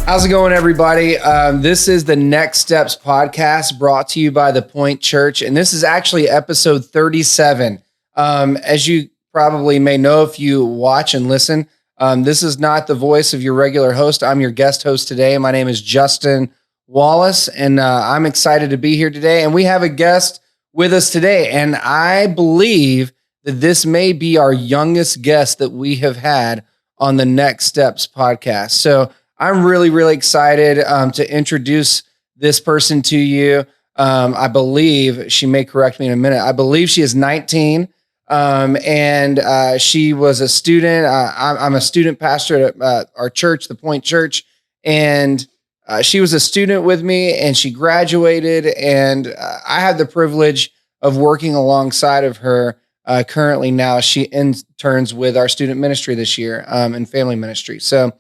How's it going, everybody? This is the Next Steps podcast brought to you by The Point Church, and this is actually episode 37. As you probably may know if you watch and listen, this is not the voice of your regular host. I'm your guest host today. My name is Justin Wallace, and I'm excited to be here today. And we have a guest with us today, and I believe that this may be our youngest guest that we have had on the Next Steps podcast. So I'm really, really excited to introduce this person to you. I believe, she may correct me in a minute, I believe she is 19, and she was a student. I'm a student pastor at our church, The Point Church, and she was a student with me, and she graduated, and I had the privilege of working alongside of her. Currently now, she interns with our student ministry this year in family ministry. So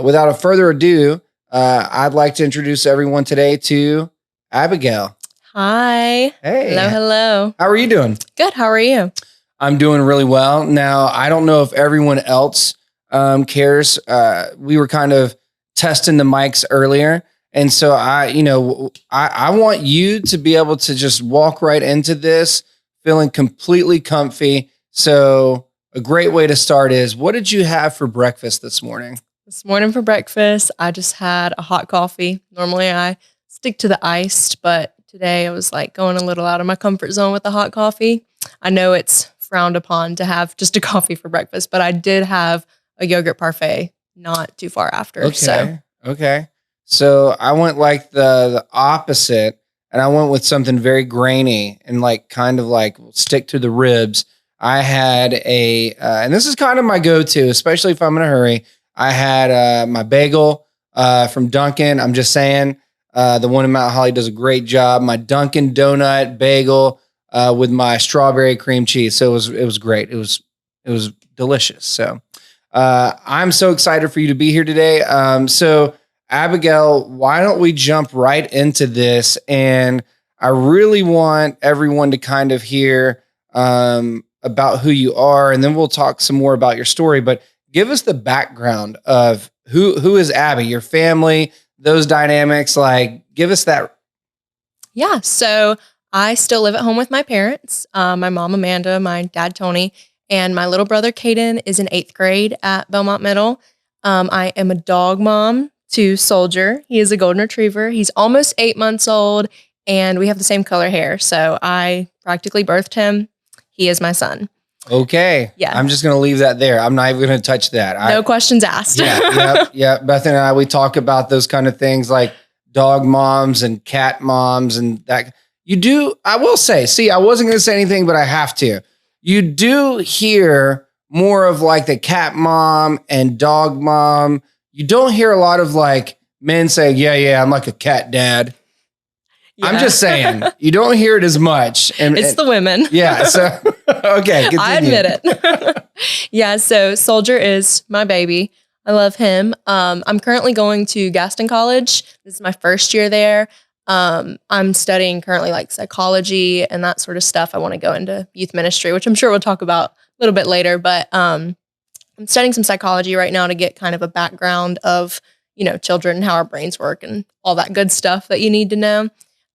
without a further ado, I'd like to introduce everyone today to Abigail. Hi. Hey. Hello. How are you doing? Good. How are you? I'm doing really well. Now, I don't know if everyone else cares. We were kind of testing the mics earlier. And so I want you to be able to just walk right into this feeling completely comfy. So a great way to start is, what did you have for breakfast this morning? This morning for breakfast, I just had a hot coffee. Normally I stick to the iced, but today I was like going a little out of my comfort zone with the hot coffee. I know it's frowned upon to have just a coffee for breakfast, but I did have a yogurt parfait not too far after. Okay. So I went like the opposite, and I went with something very grainy and like kind of like stick to the ribs. I had and this is kind of my go-to, especially if I'm in a hurry. I had my bagel from Dunkin'. I'm just saying, the one in Mount Holly does a great job. My Dunkin' donut bagel with my strawberry cream cheese. So it was great. It was delicious. So I'm so excited for you to be here today. So Abigail, why don't we jump right into this? And I really want everyone to kind of hear about who you are, and then we'll talk some more about your story. But give us the background of who is Abby, your family, those dynamics. Like, give us that. Yeah. So I still live at home with my parents, my mom, Amanda, my dad, Tony, and my little brother, Caden, is in 8th grade at Belmont Middle. I am a dog mom to Soldier. He is a golden retriever. He's almost 8 months old, and we have the same color hair. So I practically birthed him. He is my son. Okay. Yeah. I'm just going to leave that there. I'm not even going to touch that. No questions asked. Yeah. Beth and I, we talk about those kind of things like dog moms and cat moms and that. You do, I will say, I wasn't going to say anything, but I have to. You do hear more of like the cat mom and dog mom. You don't hear a lot of like men saying, yeah, I'm like a cat dad. Yeah. I'm just saying, you don't hear it as much. And it's the women. Yeah. So, okay. Continue. I admit it. Yeah. So Soldier is my baby. I love him. I'm currently going to Gaston College. This is my first year there. I'm studying currently like psychology and that sort of stuff. I want to go into youth ministry, which I'm sure we'll talk about a little bit later. But I'm studying some psychology right now to get kind of a background of, children and how our brains work and all that good stuff that you need to know.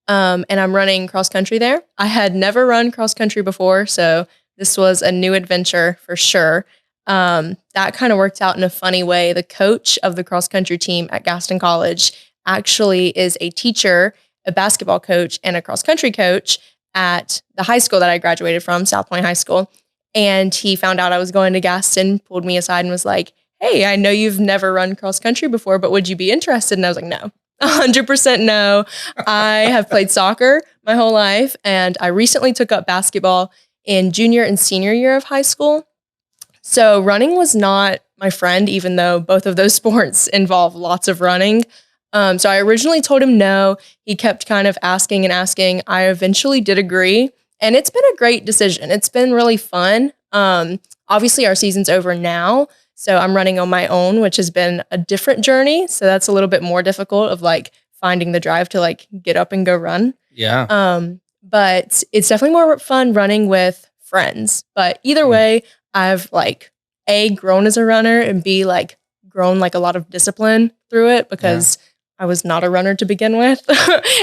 And I'm running cross country there. I had never run cross country before, so this was a new adventure for sure. That kind of worked out in a funny way. The coach of the cross country team at Gaston College actually is a teacher, a basketball coach, and a cross country coach at the high school that I graduated from, South Point High School. And he found out I was going to Gaston, pulled me aside and was like, "Hey, I know you've never run cross country before, but would you be interested?" And I was like, "No. 100% no." I have played soccer my whole life, and I recently took up basketball in junior and senior year of high school. So running was not my friend, even though both of those sports involve lots of running. So I originally told him no. He kept kind of asking and asking. I eventually did agree, and it's been a great decision. It's been really fun. Obviously, our season's over now, so I'm running on my own, which has been a different journey. So that's a little bit more difficult of like finding the drive to like get up and go run. Yeah. But it's definitely more fun running with friends. But either way, I've like A, grown as a runner, and B, like grown like a lot of discipline through it because I was not a runner to begin with.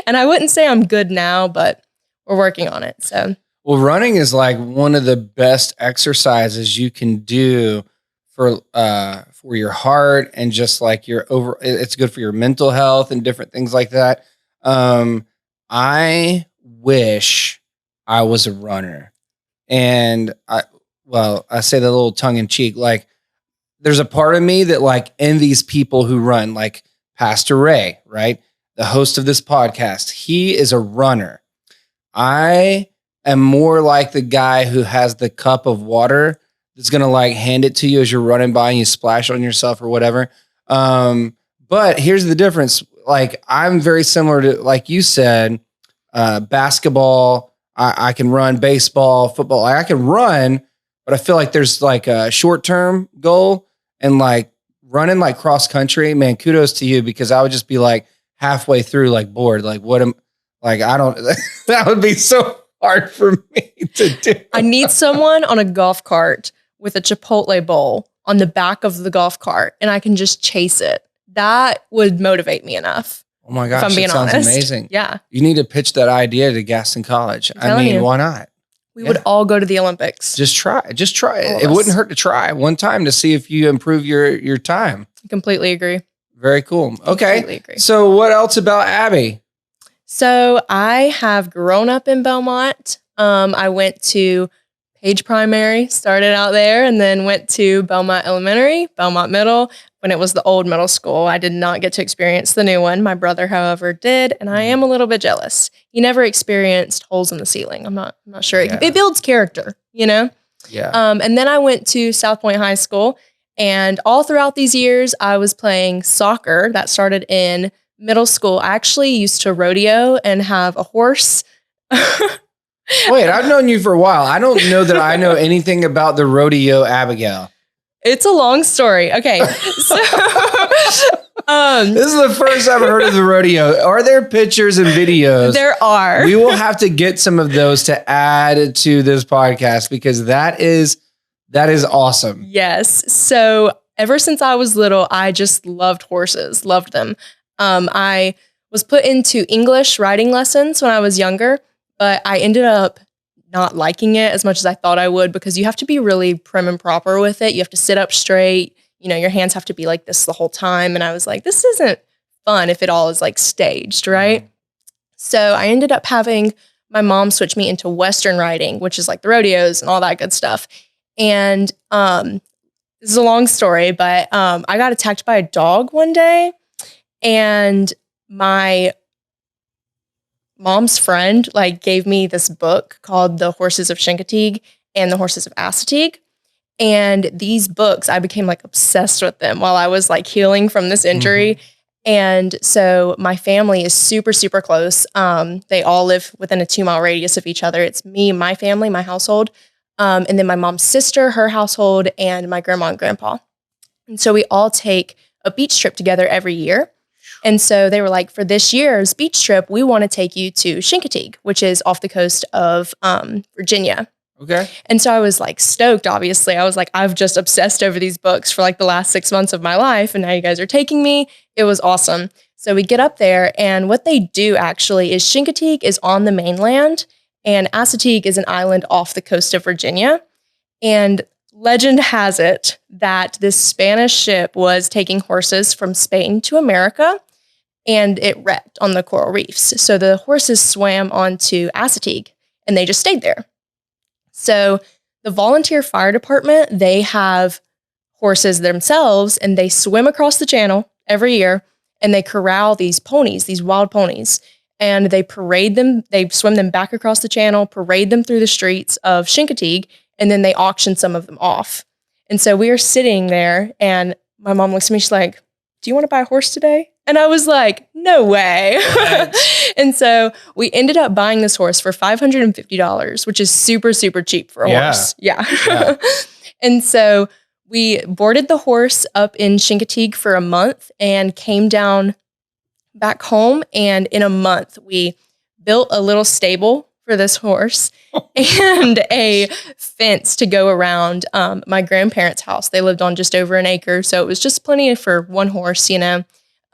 And I wouldn't say I'm good now, but we're working on it. So, well, running is like one of the best exercises you can do for your heart and just like it's good for your mental health and different things like that. I wish I was a runner. And I say that a little tongue in cheek, like there's a part of me that like envies people who run, like Pastor Ray, right? The host of this podcast. He is a runner. I am more like the guy who has the cup of water that's going to like hand it to you as you're running by and you splash on yourself or whatever. But here's the difference. Like I'm very similar to, like you said, basketball. I can run baseball, football. I can run, but I feel like there's like a short-term goal and like running like cross country, man, kudos to you because I would just be like halfway through, like bored. Like that would be so hard for me to do. I need someone on a golf cart with a Chipotle bowl on the back of the golf cart and I can just chase it. That would motivate me enough. Oh my gosh, if I'm being sounds honest. amazing. Yeah. You need to pitch that idea to Gaston College. I mean, why not? We would all go to the Olympics. Just try it. It wouldn't hurt to try one time to see if you improve your time. I completely agree. Very cool. Okay. Completely agree. So what else about Abby? So I have grown up in Belmont. I went to Page Primary, started out there, and then went to Belmont Elementary, Belmont Middle, when it was the old middle school. I did not get to experience the new one. My brother, however, did, and I am a little bit jealous. He never experienced holes in the ceiling. I'm not sure. Yeah. It builds character, you know? Yeah. And then I went to South Point High School, and all throughout these years, I was playing soccer. That started in middle school. I actually used to rodeo and have a horse. Wait, I've known you for a while. I don't know that I know anything about the rodeo Abigail. It's a long story. Okay. So, this is the first I've heard of the rodeo. Are there pictures and videos? There are. We will have to get some of those to add to this podcast because that is awesome. Yes. So ever since I was little, I just loved horses, loved them. I was put into English writing lessons when I was younger, but I ended up not liking it as much as I thought I would because you have to be really prim and proper with it. You have to sit up straight. You know, your hands have to be like this the whole time. And I was like, this isn't fun if it all is like staged, right? Mm-hmm. So I ended up having my mom switch me into Western riding, which is like the rodeos and all that good stuff. And this is a long story, but I got attacked by a dog one day. And my mom's friend like gave me this book called The Horses of Chincoteague and The Horses of Assateague. And these books, I became like obsessed with them while I was like healing from this injury. Mm-hmm. And so my family is super, super close. They all live within a 2-mile radius of each other. It's me, my family, my household, and then my mom's sister, her household, and my grandma and grandpa. And so we all take a beach trip together every year. And so they were like, for this year's beach trip, we want to take you to Chincoteague, which is off the coast of Virginia. Okay. And so I was like stoked, obviously. I was like, I've just obsessed over these books for like the last 6 months of my life. And now you guys are taking me. It was awesome. So we get up there and what they do actually is Chincoteague is on the mainland and Assateague is an island off the coast of Virginia. And legend has it that this Spanish ship was taking horses from Spain to America and it wrecked on the coral reefs. So the horses swam onto Assateague and they just stayed there. So the volunteer fire department, they have horses themselves and they swim across the channel every year and they corral these ponies, these wild ponies, and they parade them. They swim them back across the channel, parade them through the streets of Chincoteague, and then they auction some of them off. And so we are sitting there and my mom looks at me, she's like, do you want to buy a horse today? And I was like, no way. And so we ended up buying this horse for $550, which is super, super cheap for a horse. Yeah. And so we boarded the horse up in Chincoteague for a month and came down back home. And in a month, we built a little stable for this horse and a fence to go around my grandparents' house. They lived on just over an acre, so it was just plenty for one horse, you know.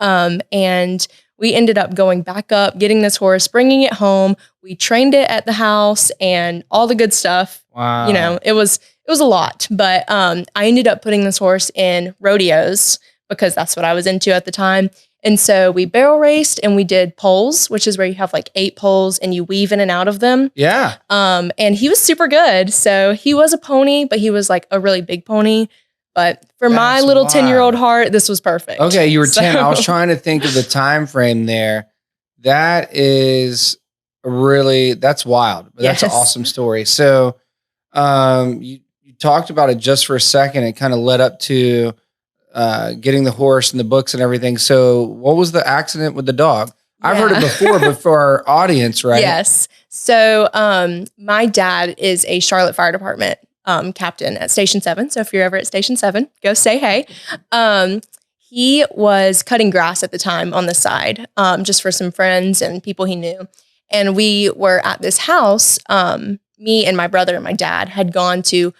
And we ended up going back up, getting this horse, bringing it home. We trained it at the house and all the good stuff. Wow. You know, it was a lot, but I ended up putting this horse in rodeos because that's what I was into at the time. And so we barrel raced and we did poles, which is where you have like 8 poles and you weave in and out of them. Yeah. And he was super good. So he was a pony, but he was like a really big pony. But for my little 10-year-old heart, this was perfect. Okay, you were 10. I was trying to think of the time frame there. That is that's wild. But that's an awesome story. So you talked about it just for a second. It kind of led up to getting the horse and the books and everything. So what was the accident with the dog? I've heard it before, but for our audience, right? Yes. So my dad is a Charlotte Fire Department captain at Station 7. So if you're ever at Station 7, go say hey. He was cutting grass at the time on the side, just for some friends and people he knew. And we were at this house. Me and my brother and my dad had gone to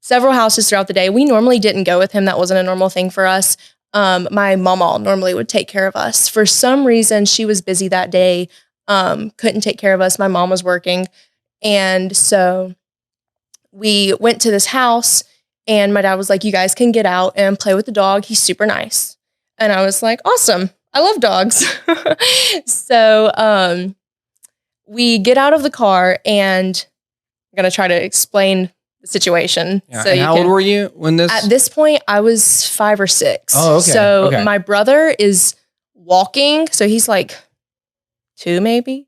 several houses throughout the day. We normally didn't go with him. That wasn't a normal thing for us. My mama normally would take care of us. For some reason, she was busy that day, couldn't take care of us. My mom was working. And so we went to this house and my dad was like, you guys can get out and play with the dog. He's super nice. And I was like, awesome. I love dogs. So we get out of the car and I'm going to try to explain the situation. Yeah. So how old were you when this? At this point, I was 5 or 6. Oh, okay. So my brother is walking. So he's like 2, maybe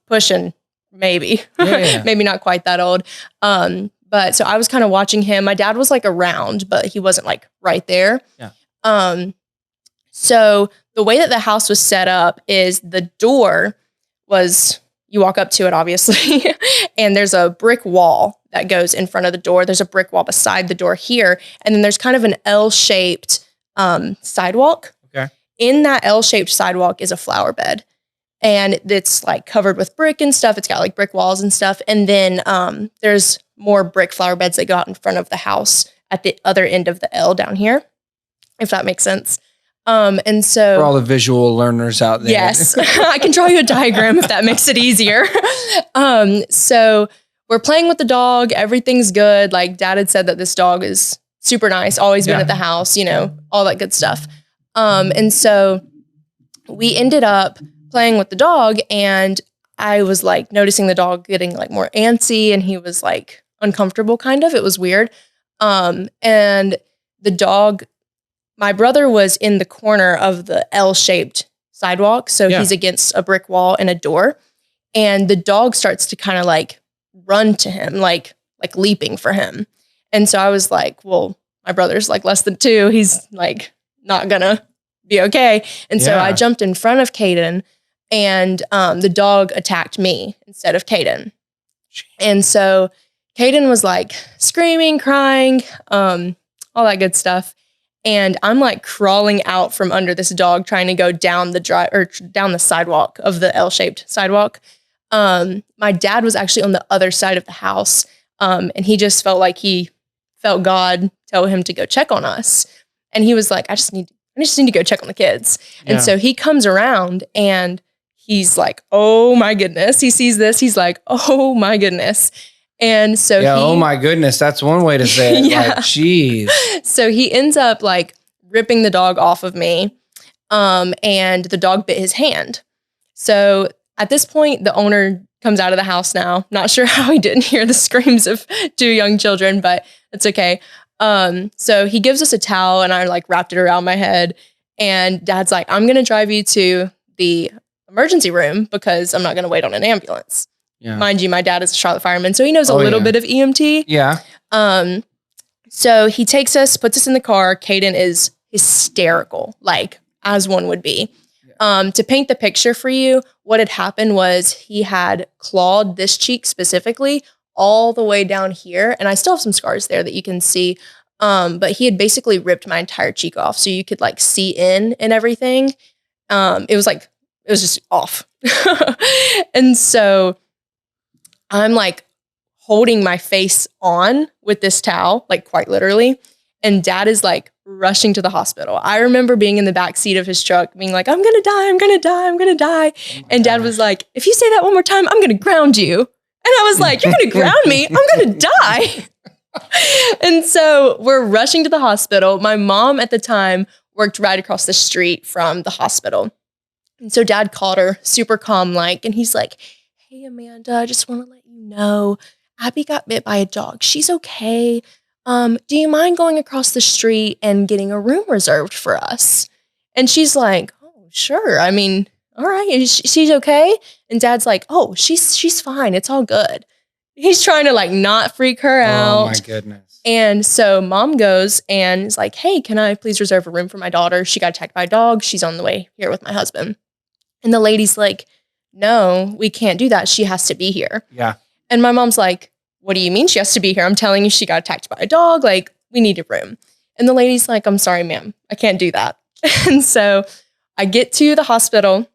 pushing, maybe, maybe not quite that old. But so I was kind of watching him. My dad was like around, but he wasn't like right there. Yeah. So the way that the house was set up is the door was, you walk up to it, obviously, and there's a brick wall that goes in front of the door. There's a brick wall beside the door here. And then there's kind of an L-shaped sidewalk. Okay. In that L-shaped sidewalk is a flower bed. And it's like covered with brick and stuff. It's got like brick walls and stuff. And then there's more brick flower beds that go out in front of the house at the other end of the L down here, if that makes sense. And so for all the visual learners out there. Yes, I can draw you a diagram if that makes it easier. So we're playing with the dog. Everything's good. Like Dad had said that this dog is super nice, always been at the house, you know, all that good stuff. And so we ended up playing with the dog and I was like noticing the dog getting like more antsy and he was like uncomfortable kind of. It was weird. And the dog, my brother was in the corner of the L-shaped sidewalk. So he's against a brick wall and a door. And the dog starts to kind of like run to him, like leaping for him. And so I was like, well, my brother's like less than 2. He's like not gonna be okay. And so I jumped in front of Caden and the dog attacked me instead of Caden. And so Caden was like screaming, crying, all that good stuff. And I'm like crawling out from under this dog, trying to go down down the sidewalk of the L-shaped sidewalk. My dad was actually on the other side of the house. And he just felt like he felt God tell him to go check on us. And he was like, I just need to go check on the kids. And so he comes around and he's like, oh my goodness. He sees this. He's like, oh my goodness. And so oh my goodness, that's one way to say it. Like, geez. So he ends up like ripping the dog off of me. And the dog bit his hand. So at this point, the owner comes out of the house now. Not sure how he didn't hear the screams of 2 young children, but it's okay. So he gives us a towel and I like wrapped it around my head. And Dad's like, I'm going to drive you to the emergency room because I'm not going to wait on an ambulance. Yeah. Mind you, my dad is a Charlotte fireman, so he knows a little bit of EMT. Yeah. So he takes us, puts us in the car. Caden is hysterical, like as one would be. To paint the picture for you, what had happened was he had clawed this cheek specifically all the way down here. And I still have some scars there that you can see. But he had basically ripped my entire cheek off. So you could like see in and everything. It was just off. And so I'm like holding my face on with this towel, like quite literally. And dad is like rushing to the hospital. I remember being in the back seat of his truck being like, I'm going to die. I'm going to die. I'm going to die. And dad was like, if you say that one more time, I'm going to ground you. And I was like, you're going to ground me? I'm going to die. And so we're rushing to the hospital. My mom at the time worked right across the street from the hospital. And so dad called her super calm like, and he's like, hey, Amanda, I just want to let you know, Abby got bit by a dog. She's okay. Do you mind going across the street and getting a room reserved for us? And she's like, oh, sure. I mean, all right. She's okay. And dad's like, oh, she's fine. It's all good. He's trying to like not freak her out. Oh my goodness. And so mom goes and is like, hey, can I please reserve a room for my daughter? She got attacked by a dog. She's on the way here with my husband. And the lady's like, no, we can't do that. She has to be here. Yeah. And my mom's like, what do you mean she has to be here? I'm telling you she got attacked by a dog. Like, we need a room. And the lady's like, I'm sorry, ma'am. I can't do that. And so I get to the hospital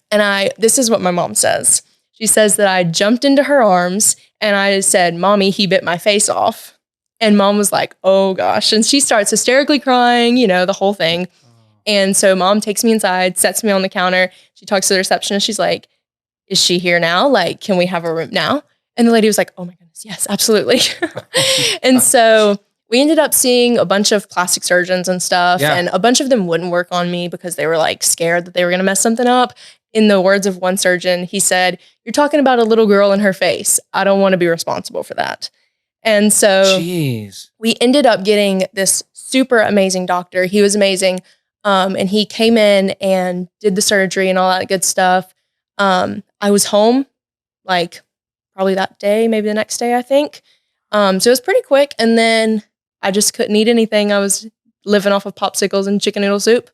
and this is what my mom says. She says that I jumped into her arms and I said, Mommy, he bit my face off. And mom was like, oh gosh. And she starts hysterically crying, the whole thing. And so mom takes me inside, sets me on the counter. She talks to the receptionist. She's like, is she here now? Like, can we have a room now? And the lady was like, oh my goodness, yes, absolutely. And so we ended up seeing a bunch of plastic surgeons and stuff. Yeah. And a bunch of them wouldn't work on me because they were like scared that they were going to mess something up. In the words of one surgeon, he said, you're talking about a little girl and her face. I don't want to be responsible for that. And so we ended up getting this super amazing doctor. He was amazing. And he came in and did the surgery and all that good stuff. I was home like probably that day, maybe the next day, I think. So it was pretty quick. And then I just couldn't eat anything. I was living off of popsicles and chicken noodle soup.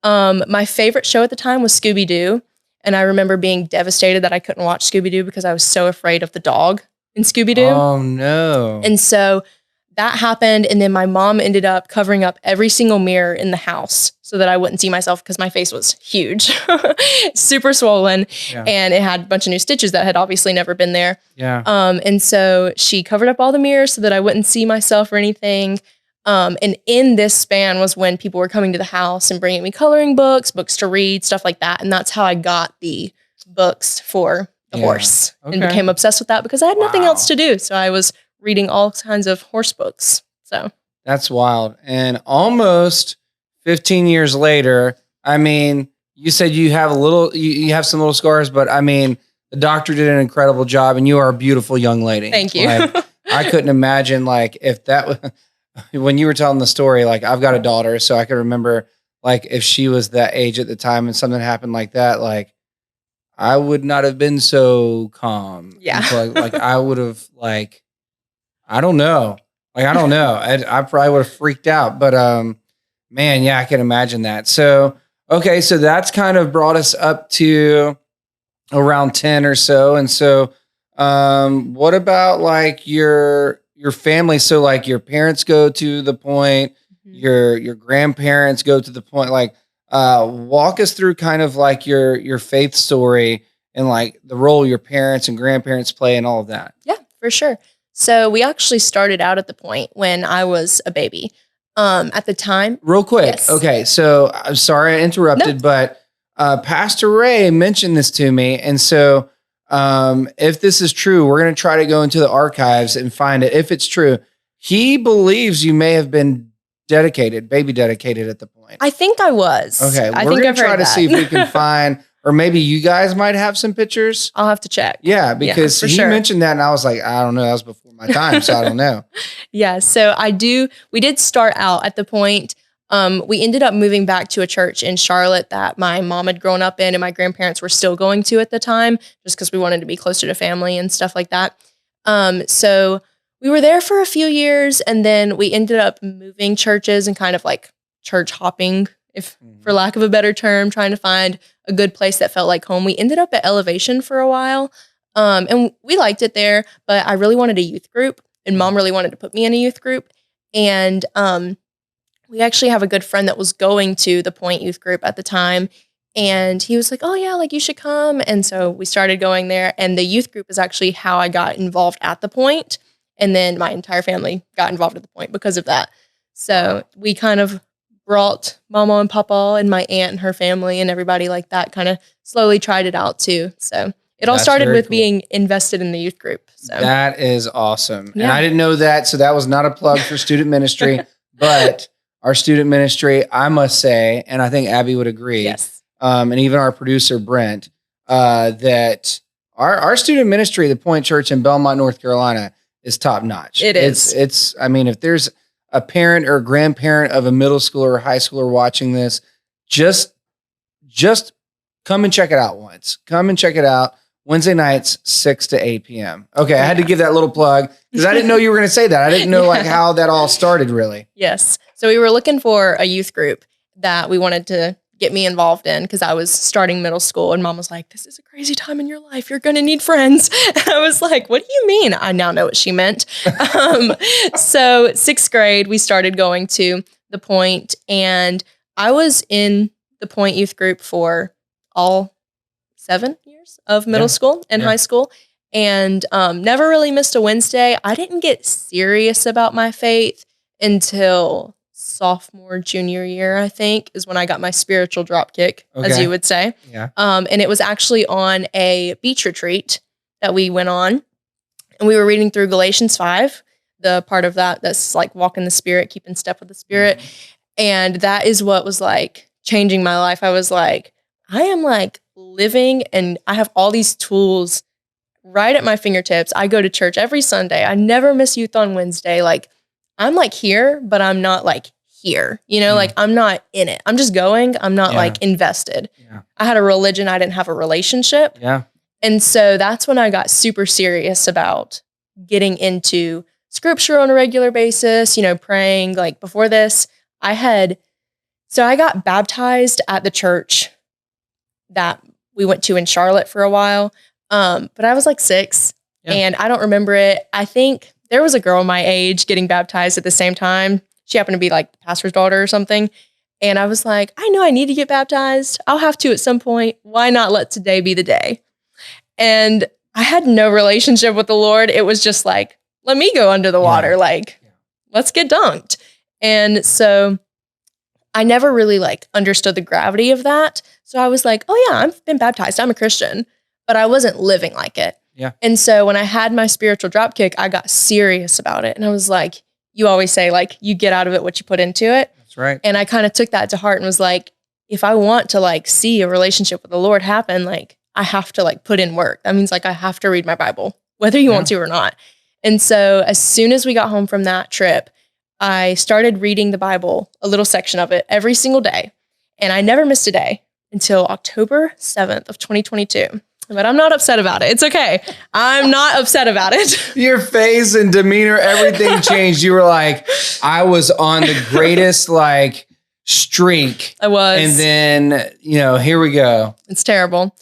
My favorite show at the time was Scooby-Doo. And I remember being devastated that I couldn't watch Scooby-Doo because I was so afraid of the dog in Scooby-Doo. Oh, no. And so that happened. And then my mom ended up covering up every single mirror in the house so that I wouldn't see myself because my face was huge, super swollen. Yeah. And it had a bunch of new stitches that had obviously never been there. Yeah. And so she covered up all the mirrors so that I wouldn't see myself or anything. And in this span was when people were coming to the house and bringing me coloring books to read, stuff like that. And that's how I got the books for the horse and became obsessed with that because I had nothing else to do. So I was reading all kinds of horse books. So that's wild. And almost 15 years later, I mean, you said you have you have some little scars, but I mean, the doctor did an incredible job and you are a beautiful young lady. Thank you. Like, I couldn't imagine like if that was, when you were telling the story, like I've got a daughter, so I can remember like if she was that age at the time and something happened like that, like I would not have been so calm. Yeah. Like I would have like, I don't know. Like, I don't know. I probably would have freaked out, but, man, yeah, I can imagine that. So, okay. So that's kind of brought us up to around 10 or so. And so, what about like your family? So like your parents go to the point, your grandparents go to the point, like, walk us through kind of like your faith story and like the role your parents and grandparents play and all of that. Yeah, for sure. So we actually started out at the point when I was a baby. At the time. Real quick. Yes. Okay. So I'm sorry I interrupted, but Pastor Ray mentioned this to me. And so if this is true, we're going to try to go into the archives and find it. If it's true, he believes you may have been baby dedicated at the point. I think I was. Okay. We're going to try to see if we can find, or maybe you guys might have some pictures. I'll have to check. Yeah, because he mentioned that and I was like, I don't know. That was before my time, so I don't know. Yeah, so we did start out at the point. We ended up moving back to a church in Charlotte that my mom had grown up in and my grandparents were still going to at the time, just because we wanted to be closer to family and stuff like that. So we were there for a few years and then we ended up moving churches and kind of like church hopping, for lack of a better term, trying to find a good place that felt like home. We ended up at Elevation for a while. And we liked it there, but I really wanted a youth group and mom really wanted to put me in a youth group. And we actually have a good friend that was going to the Point youth group at the time. And he was like, oh yeah, like you should come. And so we started going there, and the youth group is actually how I got involved at the Point. And then my entire family got involved at the Point because of that. So we kind of brought Mama and Papa and my aunt and her family and everybody like that kind of slowly tried it out too. So it all That's started very with cool. being invested in the youth group. So That is awesome. And Yeah. I didn't know that. So that was not a plug for student ministry, but our student ministry, I must say, and I think Abby would agree, yes. and even our producer, Brent, that our student ministry, the Point Church in Belmont, North Carolina, is top notch. It is. It's, I mean, if there's a parent or grandparent of a middle schooler or high schooler watching this, just come and check it out once. Come and check it out. Wednesday nights, 6 to 8 p.m. Okay, I had to give that little plug because I didn't know you were going to say that. I didn't know like how that all started really. Yes. So we were looking for a youth group that we wanted to get me involved in because I was starting middle school, and Mom was like, this is a crazy time in your life. You're going to need friends. And I was like, what do you mean? I now know what she meant. So 6th grade, we started going to the Point, and I was in the Point youth group for all 7 years of middle school and high school, and never really missed a Wednesday. I didn't get serious about my faith until sophomore, junior year, I think, is when I got my spiritual drop kick, as you would say. Yeah. And it was actually on a beach retreat that we went on, and we were reading through Galatians 5, the part of that that's like walk in the Spirit, keep in step with the Spirit. And that is what was like changing my life. I was like, I am like living, and I have all these tools right at my fingertips. I go to church every Sunday. I never miss youth on Wednesday. Like, I'm like here, but I'm not like here, you know, like I'm not in it. I'm just going. I'm not like invested. Yeah. I had a religion. I didn't have a relationship. Yeah. And so that's when I got super serious about getting into scripture on a regular basis, you know, praying. Like before this, I got baptized at the church that we went to in Charlotte for a while. But I was like 6 and I don't remember it. I think there was a girl my age getting baptized at the same time. She happened to be like the pastor's daughter or something. And I was like, I know I need to get baptized. I'll have to at some point. Why not let today be the day? And I had no relationship with the Lord. It was just like, let me go under the water. Like, let's get dunked. And so I never really like understood the gravity of that. So I was like, oh yeah, I've been baptized. I'm a Christian, but I wasn't living like it. Yeah. And so when I had my spiritual dropkick, I got serious about it. And I was like, you always say like, you get out of it what you put into it. That's right. And I kind of took that to heart and was like, if I want to like see a relationship with the Lord happen, like I have to like put in work. That means like I have to read my Bible, whether you want to or not. And so as soon as we got home from that trip, I started reading the Bible, a little section of it every single day. And I never missed a day until October 7th of 2022. But I'm not upset about it. It's okay. I'm not upset about it. Your face and demeanor, everything changed. You were like, I was on the greatest like streak. I was. And then, you know, here we go. It's terrible.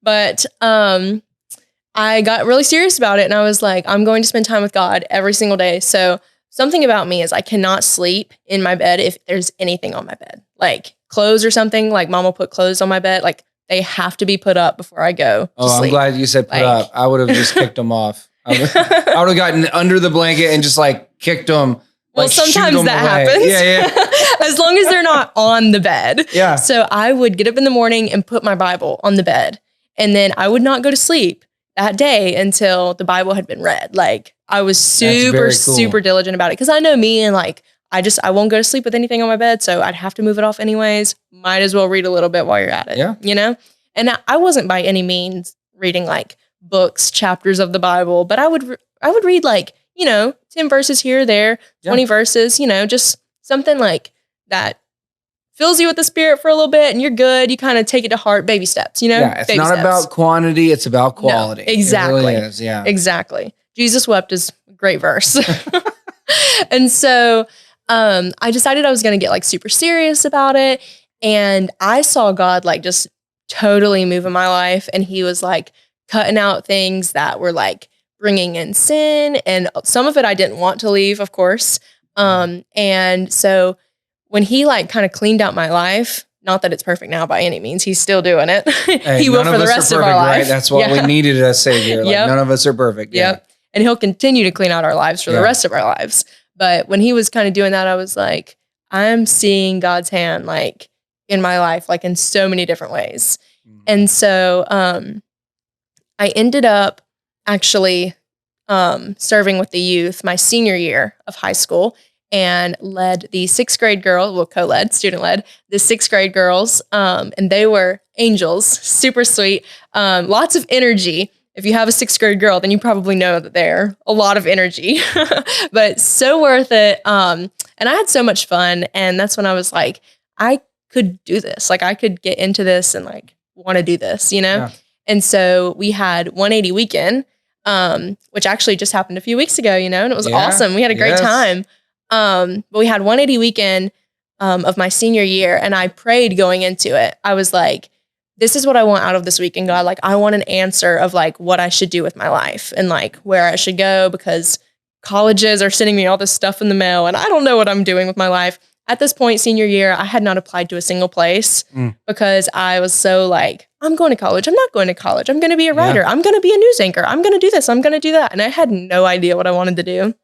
But I got really serious about it. And I was like, I'm going to spend time with God every single day. So something about me is I cannot sleep in my bed if there's anything on my bed. Like clothes or something. Like Mom will put clothes on my bed. Like they have to be put up before I go to Oh, sleep. I'm glad you said put Like- up. I would have just kicked them off. I would have gotten under the blanket and just like kicked them. Well, like, shoot sometimes 'em that away. happens. Yeah, As long as they're not on the bed. yeah. So I would get up in the morning and put my Bible on the bed. And then I would not go to sleep that day until the Bible had been read. Like I was super, very cool. super diligent about it. Cause I know me and like, I won't go to sleep with anything on my bed. So I'd have to move it off anyways. Might as well read a little bit while you're at it. Yeah. You know? And I wasn't by any means reading like books, chapters of the Bible, but I would read like, you know, 10 verses here or there, 20 verses, you know, just something like that fills you with the Spirit for a little bit and you're good. You kind of take it to heart, baby steps, you know? Yeah, it's Baby not steps. about quantity, it's about quality. No, exactly. It really is, yeah. Exactly. Jesus wept is a great verse. And so I decided I was going to get like super serious about it. And I saw God like just totally move in my life. And he was like cutting out things that were like bringing in sin. And some of it I didn't want to leave, of course. And so when he like kind of cleaned out my life, Not that it's perfect now by any means. He's still doing it. Hey, He will for the rest of our life. Right? That's what we needed a savior. Like, none of us are perfect. Yep. And he'll continue to clean out our lives for the rest of our lives. But when he was kind of doing that, I was like, I'm seeing God's hand like in my life, like in so many different ways. And so I ended up actually serving with the youth my senior year of high school and led the 6th grade girls, co-led, student-led, the 6th grade girls. And they were angels, super sweet, lots of energy. If you have a 6th grade girl, then you probably know that they're a lot of energy, but so worth it. And I had so much fun. And that's when I was like, I could do this. Like I could get into this and like want to do this, you know? Yeah. And so we had 180 weekend, which actually just happened a few weeks ago, you know, and it was awesome. We had a great time. But we had 180 weekend of my senior year, and I prayed going into it. I was like, this is what I want out of this weekend, God. Like, I want an answer of like what I should do with my life and like where I should go, because colleges are sending me all this stuff in the mail and I don't know what I'm doing with my life. At this point, senior year, I had not applied to a single place because I was so like, I'm going to college. I'm not going to college. I'm going to be a writer. I'm going to be a news anchor. I'm going to do this. I'm going to do that. And I had no idea what I wanted to do.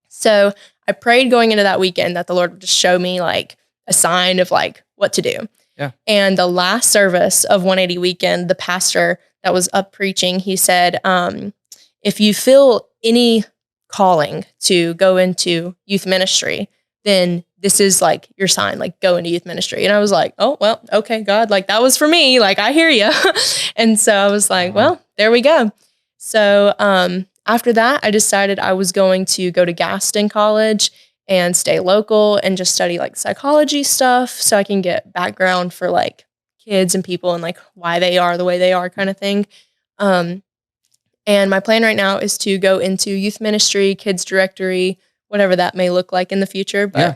So I prayed going into that weekend that the Lord would just show me like a sign of like what to do. Yeah. And the last service of 180 weekend, the pastor that was up preaching, he said, if you feel any calling to go into youth ministry, then this is like your sign, like go into youth ministry. And I was like, oh, well, okay, God, like that was for me. Like, I hear you. And so I was like, well, there we go. So after that, I decided I was going to go to Gaston College and stay local and just study like psychology stuff so I can get background for like kids and people and like why they are the way they are kind of thing. And my plan right now is to go into youth ministry, kids directory, whatever that may look like in the future. But yeah.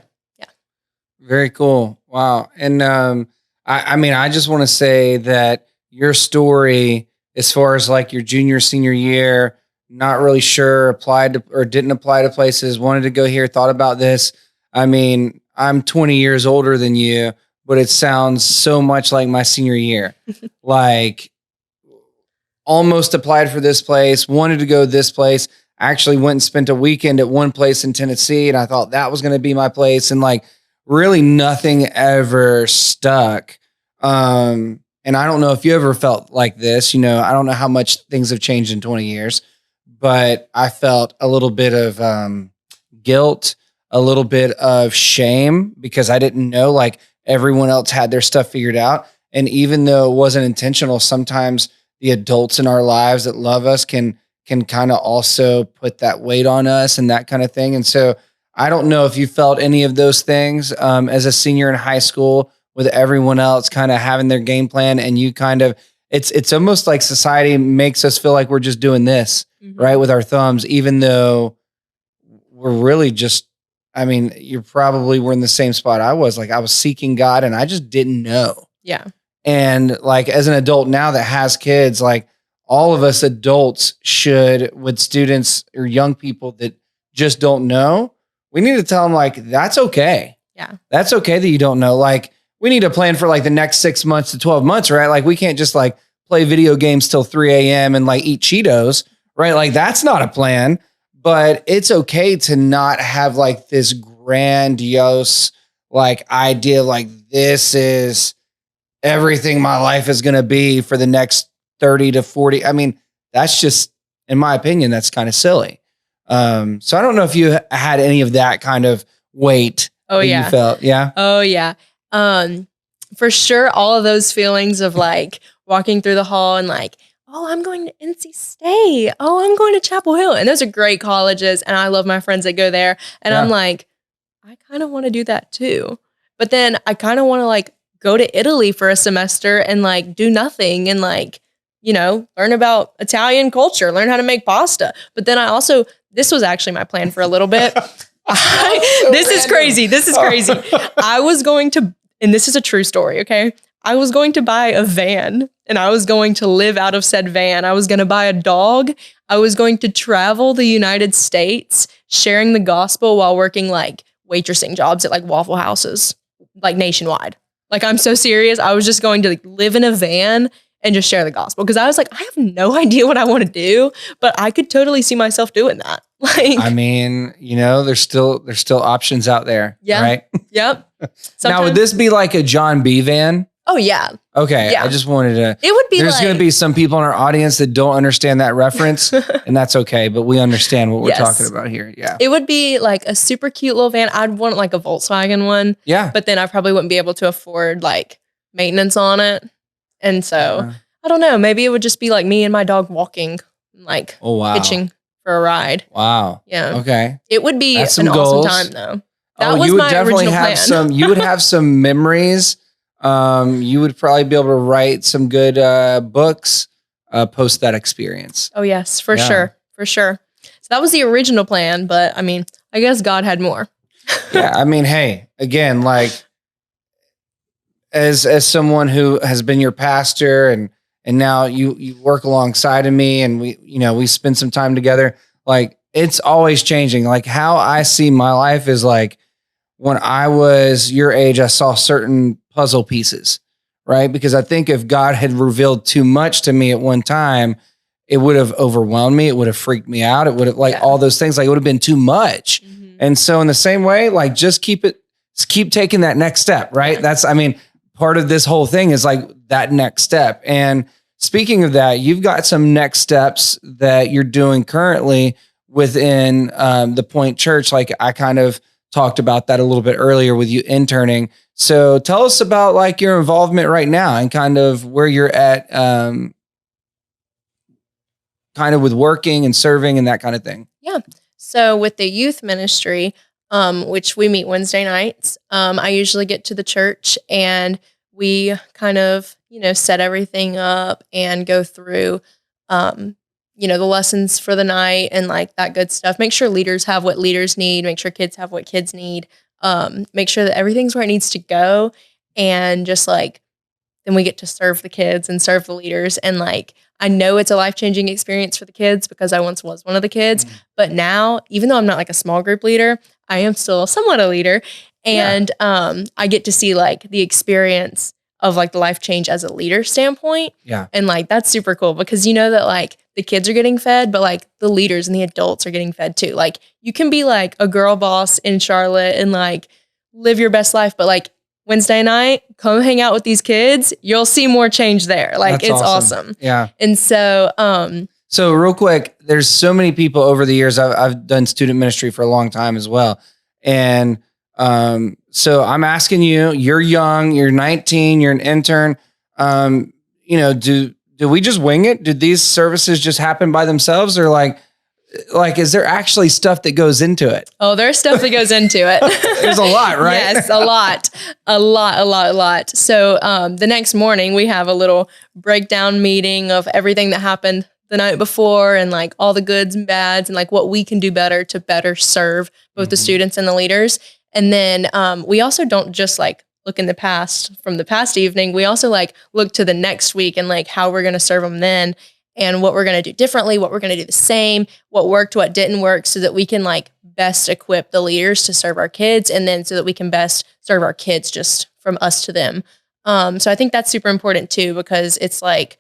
Very cool. Wow. And I mean, I just want to say that your story, as far as like your junior, senior year, not really sure, applied to or didn't apply to places, wanted to go here, thought about this. I mean, I'm 20 years older than you, but it sounds so much like my senior year. Like almost applied for this place, wanted to go this place, actually went and spent a weekend at one place in Tennessee, and I thought that was going to be my place. And like really nothing ever stuck. And I don't know if you ever felt like this, you know, I don't know how much things have changed in 20 years. But I felt a little bit of guilt, a little bit of shame because I didn't know like everyone else had their stuff figured out. And even though it wasn't intentional, sometimes the adults in our lives that love us can kind of also put that weight on us and that kind of thing. And so I don't know if you felt any of those things as a senior in high school with everyone else kind of having their game plan and you kind of, it's almost like society makes us feel like we're just doing this, right, with our thumbs, even though we're really just, I mean, you probably were in the same spot I was. Like I was seeking God and I just didn't know. Yeah. And like as an adult now that has kids, like all of us adults should, with students or young people that just don't know, we need to tell them like, that's okay. Yeah. That's okay that you don't know. Like we need to plan for like the next 6 months to 12 months, right? Like we can't just like play video games till 3 a.m. and like eat Cheetos, right? Like that's not a plan, but it's okay to not have like this grandiose like idea, like this is everything my life is going to be for the next 30 to 40. I mean, that's just, in my opinion, that's kind of silly. So I don't know if you had any of that kind of weight. Oh yeah. You felt. Yeah. Oh yeah. For sure. All of those feelings of like walking through the hall and like, oh, I'm going to NC State. Oh, I'm going to Chapel Hill. And those are great colleges. And I love my friends that go there. And I'm like, I kind of want to do that too. But then I kind of want to like go to Italy for a semester and like do nothing and like, you know, learn about Italian culture, learn how to make pasta. But then I also, this was actually my plan for a little bit. This is crazy. I was going to, and this is a true story, okay? I was going to buy a van and I was going to live out of said van. I was going to buy a dog. I was going to travel the United States, sharing the gospel while working like waitressing jobs at like Waffle Houses, like nationwide. Like, I'm so serious. I was just going to like live in a van and just share the gospel. Because I was like, I have no idea what I want to do, but I could totally see myself doing that. Like, I mean, there's still options out there. Yeah. Right. Yep. Now, would Sometimes- this be like a John B van? Oh yeah. Okay. Yeah. I just wanted to. It would be There's like, going to be some people in our audience that don't understand that reference, and that's okay. But we understand what we're Yes. talking about here. Yeah. it would be like a super cute little van. I'd want like a Volkswagen one, Yeah. but then I probably wouldn't be able to afford like maintenance on it. And so Uh, I don't know. Maybe it would just be like me and my dog walking, like oh wow. hitching for a ride. Wow. Yeah. Okay. It would be That's an some awesome goals. time though. That Oh, was you would my definitely original have plan. some. You would have some memories. You would probably be able to write some good books post that experience. Oh yes, for Yeah. sure. For sure. So that was the original plan, but I mean, I guess God had more. Yeah. I mean, hey, again, like as someone who has been your pastor and now you work alongside of me and we spend some time together, like it's always changing. Like how I see my life is like when I was your age, I saw certain puzzle pieces, right? Because I think if God had revealed too much to me at one time, it would have overwhelmed me. It would have freaked me out. It would have Yeah. all those things, like it would have been too much. And so in the same way, like just keep taking that next step, right? Yeah. Part of this whole thing is like that next step. And speaking of that, you've got some next steps that you're doing currently within the Point Church. Like I kind of talked about that a little bit earlier with you interning. So tell us about like your involvement right now and kind of where you're at, kind of with working and serving and that kind of thing. Yeah. So with the youth ministry, which we meet Wednesday nights, I usually get to the church and we kind of, set everything up and go through, the lessons for the night and like that good stuff. Make sure leaders have what leaders need, make sure kids have what kids need, make sure that everything's where it needs to go. And just like, then we get to serve the kids and serve the leaders. And like, I know it's a life-changing experience for the kids because I once was one of the kids, but now, even though I'm not like a small group leader, I am still somewhat a leader. And I get to see like the experience of like the life change as a leader standpoint. Yeah. And like, that's super cool because that like the kids are getting fed, but like the leaders and the adults are getting fed too. Like you can be like a girl boss in Charlotte and like live your best life, but like Wednesday night, come hang out with these kids. You'll see more change there. Like That's it's awesome. Yeah. And so, So real quick, there's so many people over the years. I've done student ministry for a long time as well. And so I'm asking you, you're young, you're 19, you're an intern. Do we just wing it? Did these services just happen by themselves or like, is there actually stuff that goes into it? oh, there's stuff that goes into it. There's a lot, right? Yes, a lot. So the next morning we have a little breakdown meeting of everything that happened the night before and like all the goods and bads and like what we can do better to better serve both the students and the leaders. And then we also don't just like look in the past from the past evening. We also like look to the next week and like how we're going to serve them then and what we're going to do differently, what we're going to do the same, what worked, what didn't work so that we can like best equip the leaders to serve our kids and then so that we can best serve our kids just from us to them. So I think that's super important too because it's like,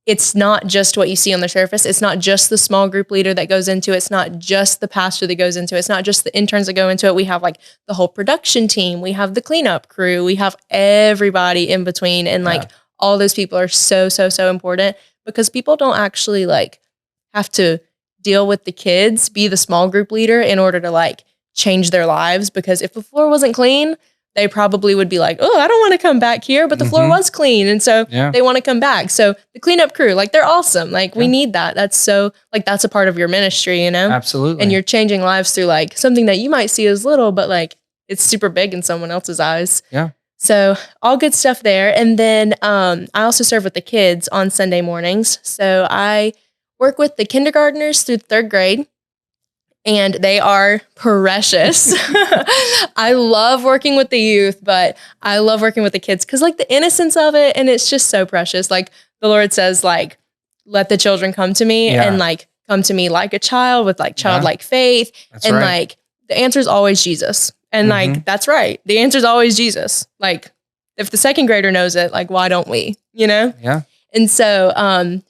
it's not just what you see on the surface. It's not just the small group leader that goes into it. It's not just the pastor that goes into it. It's not just the interns that go into it. We have like the whole production team. We have the cleanup crew. We have everybody in between. And like all those people are so, so, so important because people don't actually like have to deal with the kids, be the small group leader in order to like change their lives. Because if the floor wasn't clean, they probably would be like, oh, I don't want to come back here, but the floor was clean. And so they want to come back. So the cleanup crew, like they're awesome. Like we need that. That's so like, that's a part of your ministry, Absolutely. And you're changing lives through like something that you might see as little, but like it's super big in someone else's eyes. Yeah. So all good stuff there. And then I also serve with the kids on Sunday mornings. So I work with the kindergartners through third grade. And they are precious. I love working with the youth, but I love working with the kids because like the innocence of it. And it's just so precious. Like the Lord says, like, let the children come to me and like come to me like a child with like childlike faith. That's and right. like the answer is always Jesus. And like, that's right. The answer is always Jesus. Like if the second grader knows it, like, why don't we, you know? Yeah. And so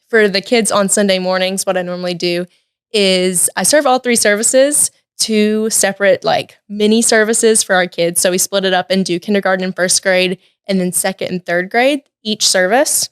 for the kids on Sunday mornings, what I normally do is I serve all 3 services, 2 separate like mini services for our kids. So we split it up and do kindergarten and first grade and then second and third grade each service.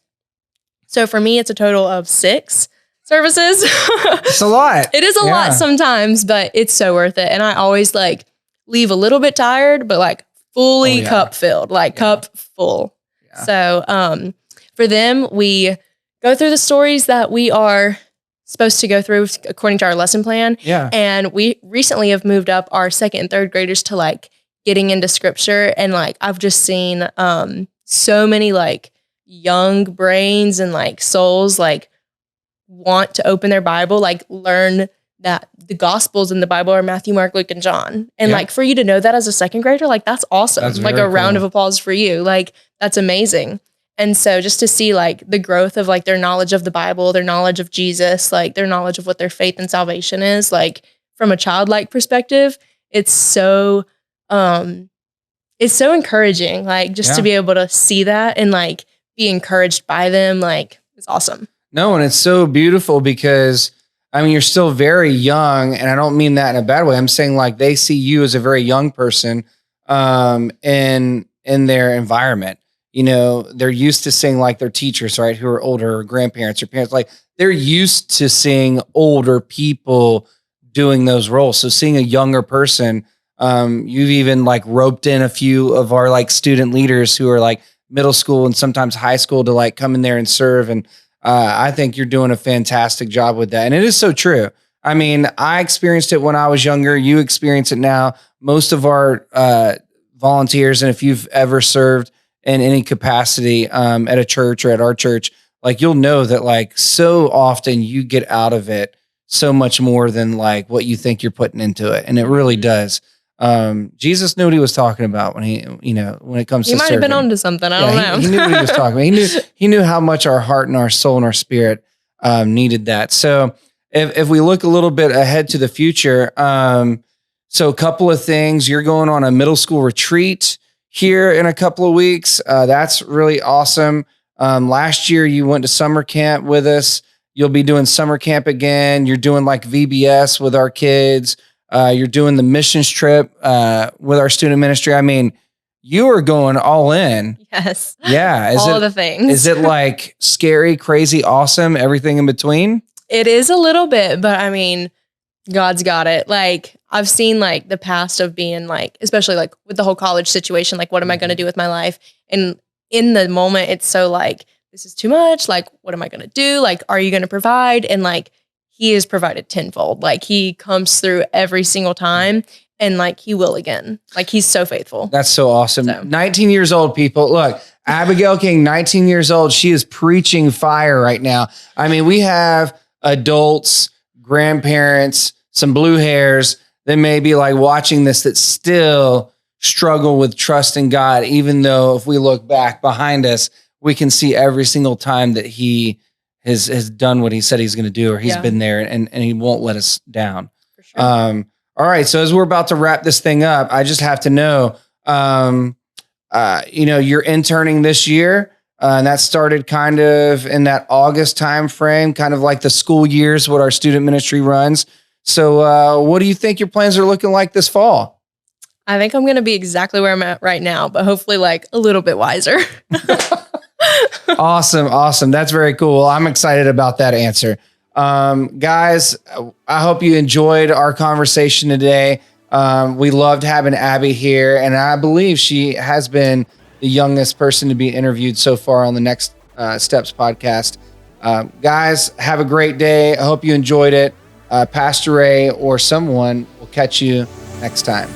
So for me, it's a total of 6 services. It's a lot. It is a lot sometimes, but it's so worth it. And I always like leave a little bit tired, but like fully cup filled, like cup full. Yeah. So for them, we go through the stories that we are supposed to go through according to our lesson plan. Yeah. And we recently have moved up our second and third graders to like getting into scripture. And like, I've just seen so many like young brains and like souls like want to open their Bible, like learn that the Gospels in the Bible are Matthew, Mark, Luke, and John. And like for you to know that as a second grader, like that's awesome. That's like a round of applause for you. Like that's amazing. And so just to see like the growth of like their knowledge of the Bible, their knowledge of Jesus, like their knowledge of what their faith and salvation is, like from a childlike perspective, it's so encouraging. Like just to be able to see that and like be encouraged by them, like it's awesome. No, and it's so beautiful because I mean, you're still very young, and I don't mean that in a bad way. I'm saying like they see you as a very young person in their environment. You know, they're used to seeing like their teachers, right, who are older, or grandparents or parents. Like they're used to seeing older people doing those roles. So seeing a younger person, you've even like roped in a few of our like student leaders who are like middle school and sometimes high school to like come in there and serve. And I think you're doing a fantastic job with that. And it is so true. I mean, I experienced it when I was younger. You experience it now. Most of our volunteers, and if you've ever served in any capacity at a church or at our church, like you'll know that like so often you get out of it so much more than like what you think you're putting into it. And it really does. Jesus knew what he was talking about when when it comes to serving. He might have been onto something. I don't know. He knew what he was talking about. He knew how much our heart and our soul and our spirit needed that. So if we look a little bit ahead to the future, so a couple of things. You're going on a middle school retreat here in a couple of weeks. That's really awesome. Last year you went to summer camp with us. You'll be doing summer camp again. You're doing like VBS with our kids. You're doing the missions trip with our student ministry. I mean, you are going all in. Yes. Yeah. All the things. Is it like scary, crazy, awesome, everything in between? It is a little bit, but I mean, God's got it. Like I've seen like the past of being like, especially like with the whole college situation, like what am I going to do with my life? And in the moment, it's so like, this is too much. Like, what am I going to do? Like, are you going to provide? And like, he has provided tenfold. Like he comes through every single time and like he will again. Like he's so faithful. That's so awesome. So. 19 years old, people. Look, Abigail King, 19 years old. She is preaching fire right now. I mean, we have adults, grandparents, some blue hairs that may be like watching this that still struggle with trusting God, even though if we look back behind us, we can see every single time that he has done what he said he's going to do, or he's been there and he won't let us down. For sure. All right. So as we're about to wrap this thing up, I just have to know, you're interning this year, and that started kind of in that August time frame, kind of like the school years, what our student ministry runs. So what do you think your plans are looking like this fall? I think I'm going to be exactly where I'm at right now, but hopefully like a little bit wiser. Awesome. That's very cool. I'm excited about that answer. Guys, I hope you enjoyed our conversation today. We loved having Abby here, and I believe she has been the youngest person to be interviewed so far on the Next Steps podcast. Guys, have a great day. I hope you enjoyed it. Pastor Ray or someone will catch you next time.